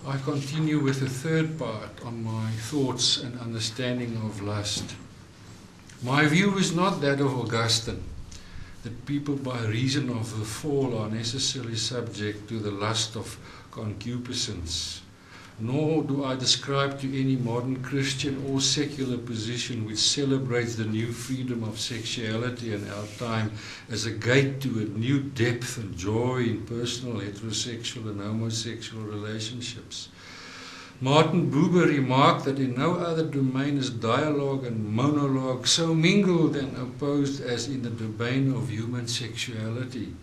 I continue with the third part on my thoughts and understanding of lust. My view is not that of Augustine, that people by reason of the fall are necessarily subject to the lust of concupiscence. Nor do I describe to any modern Christian or secular position which celebrates the new freedom of sexuality in our time as a gate to a new depth and joy in personal heterosexual and homosexual relationships. Martin Buber remarked that in no other domain is dialogue and monologue so mingled and opposed as in the domain of human sexuality.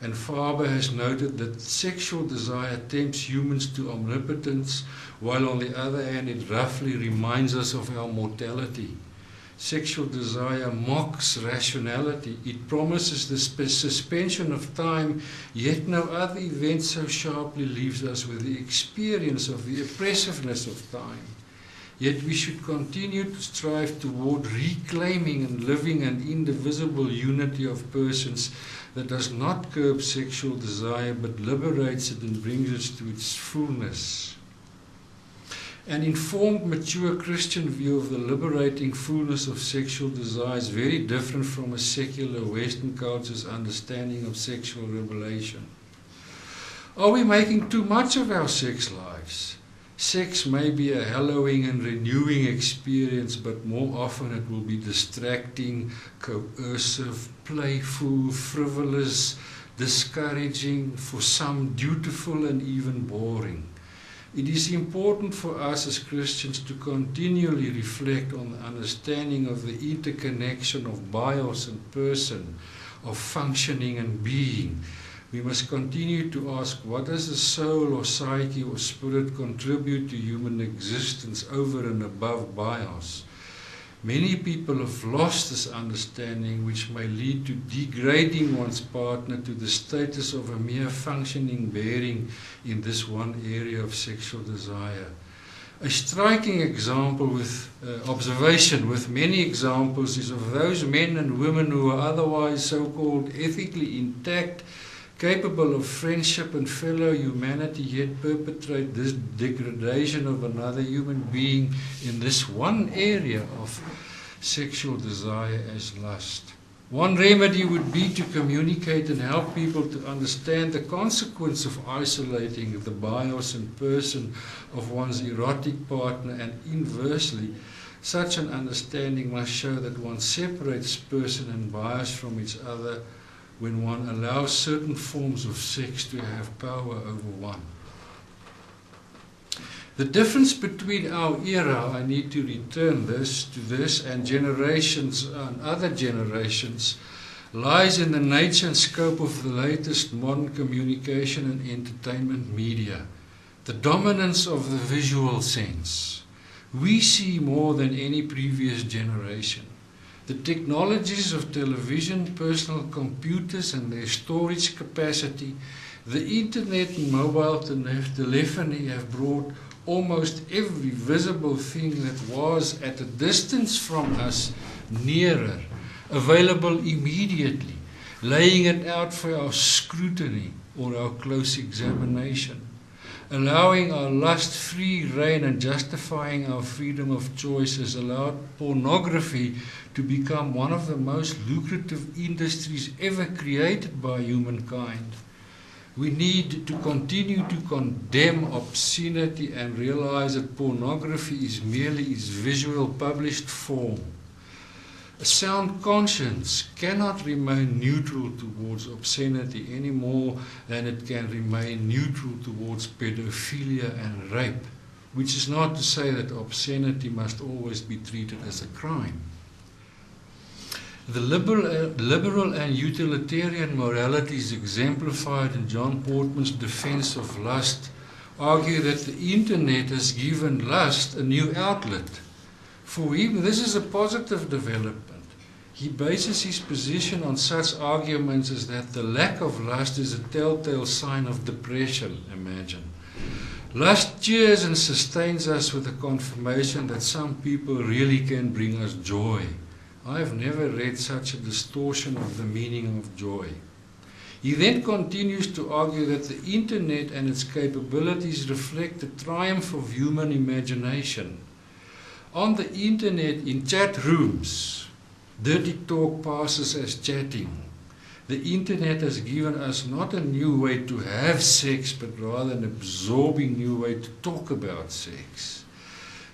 And Faber has noted that sexual desire tempts humans to omnipotence, while on the other hand it roughly reminds us of our mortality. Sexual desire mocks rationality. It promises the suspension of time, yet no other event so sharply leaves us with the experience of the oppressiveness of time. Yet we should continue to strive toward reclaiming and living an indivisible unity of persons that does not curb sexual desire but liberates it and brings it to its fullness. An informed, mature Christian view of the liberating fullness of sexual desire is very different from a secular Western culture's understanding of sexual revelation. Are we making too much of our sex lives? Sex may be a hallowing and renewing experience, but more often it will be distracting, coercive, playful, frivolous, discouraging, for some dutiful and even boring. It is important for us as Christians to continually reflect on the understanding of the interconnection of bios and person, of functioning and being. We must continue to ask, what does the soul or psyche or spirit contribute to human existence over and above bios? Many people have lost this understanding, which may lead to degrading one's partner to the status of a mere functioning bearing in this one area of sexual desire. A striking example with observation with many examples is of those men and women who are otherwise so-called ethically intact, capable of friendship and fellow humanity, yet perpetrate this degradation of another human being in this one area of sexual desire as lust. One remedy would be to communicate and help people to understand the consequence of isolating the bios and person of one's erotic partner, and inversely, such an understanding must show that one separates person and bios from each other when one allows certain forms of sex to have power over one. The difference between our era, I need to return to this, and generations and other generations, lies in the nature and scope of the latest modern communication and entertainment media. The dominance of the visual sense. We see more than any previous generation. The technologies of television, personal computers and their storage capacity, the internet and mobile telephony have brought almost every visible thing that was at a distance from us nearer, available immediately, laying it out for our scrutiny or our close examination, allowing our lust-free reign and justifying our freedom of choice has allowed pornography to become one of the most lucrative industries ever created by humankind. We need to continue to condemn obscenity and realize that pornography is merely its visual published form. A sound conscience cannot remain neutral towards obscenity any more than it can remain neutral towards pedophilia and rape, which is not to say that obscenity must always be treated as a crime. The liberal and utilitarian moralities exemplified in John Portman's defense of lust argue that the internet has given lust a new outlet. For him, this is a positive development. He bases his position on such arguments as that the lack of lust is a telltale sign of depression, imagine. Lust cheers and sustains us with the confirmation that some people really can bring us joy. I have never read such a distortion of the meaning of joy. He then continues to argue that the internet and its capabilities reflect the triumph of human imagination. On the internet, in chat rooms, dirty talk passes as chatting. The internet has given us not a new way to have sex, but rather an absorbing new way to talk about sex.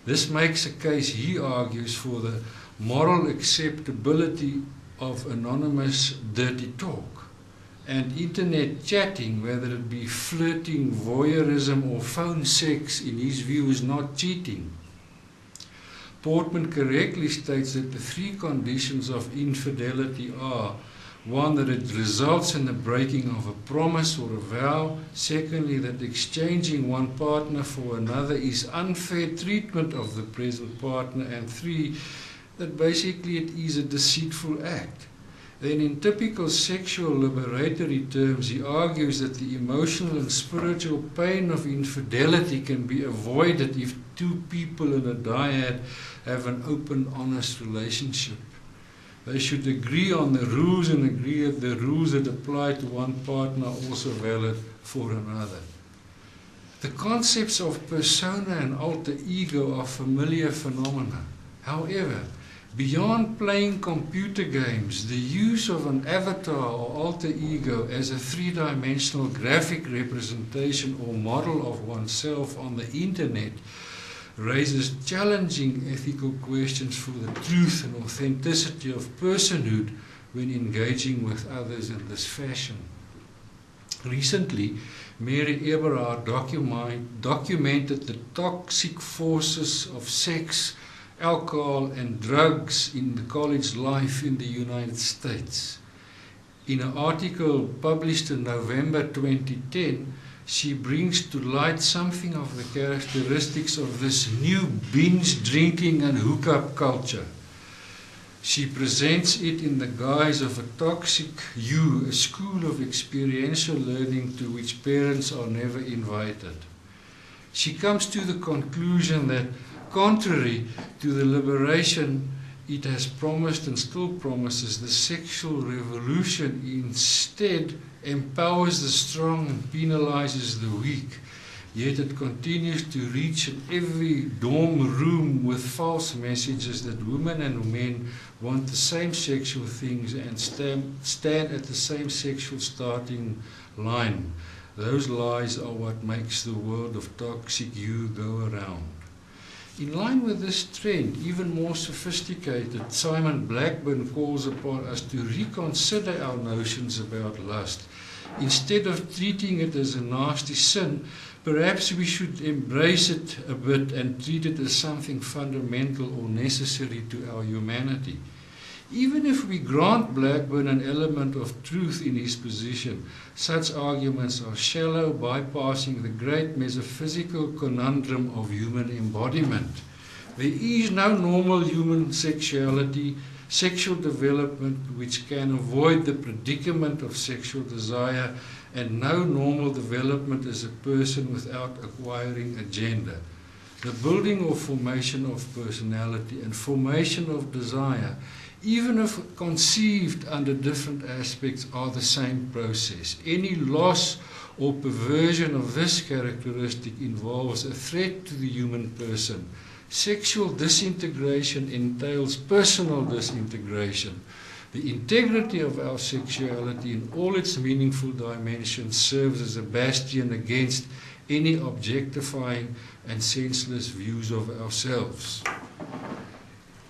This makes a case, he argues, for the moral acceptability of anonymous dirty talk. And internet chatting, whether it be flirting, voyeurism or phone sex, in his view is not cheating. Portman correctly states that the three conditions of infidelity are: one, that it results in the breaking of a promise or a vow; secondly, that exchanging one partner for another is unfair treatment of the present partner; and three, that basically it is a deceitful act. Then in typical sexual liberatory terms, he argues that the emotional and spiritual pain of infidelity can be avoided if two people in a dyad have an open, honest relationship. They should agree on the rules and agree that the rules that apply to one partner are also valid for another. The concepts of persona and alter ego are familiar phenomena. However, beyond playing computer games, the use of an avatar or alter ego as a three-dimensional graphic representation or model of oneself on the internet raises challenging ethical questions for the truth and authenticity of personhood when engaging with others in this fashion. Recently, Mary Eberhard documented the toxic forces of sex, alcohol and drugs in the college life in the United States. In an article published in November 2010, she brings to light something of the characteristics of this new binge drinking and hookup culture. She presents it in the guise of a toxic U, a school of experiential learning to which parents are never invited. She comes to the conclusion that, contrary to the liberation it has promised and still promises, the sexual revolution instead empowers the strong and penalizes the weak. Yet it continues to reach in every dorm room with false messages that women and men want the same sexual things and stand at the same sexual starting line. Those lies are what makes the world of toxic you go around. In line with this trend, even more sophisticated, Simon Blackburn calls upon us to reconsider our notions about lust. Instead of treating it as a nasty sin, perhaps we should embrace it a bit and treat it as something fundamental or necessary to our humanity. Even if we grant Blackburn an element of truth in his position, such arguments are shallow, bypassing the great metaphysical conundrum of human embodiment. There is no normal human sexuality, sexual development which can avoid the predicament of sexual desire, and no normal development as a person without acquiring a gender. The building or formation of personality and formation of desire, even if conceived under different aspects, are the same process. Any loss or perversion of this characteristic involves a threat to the human person. Sexual disintegration entails personal disintegration. The integrity of our sexuality in all its meaningful dimensions serves as a bastion against any objectifying and senseless views of ourselves.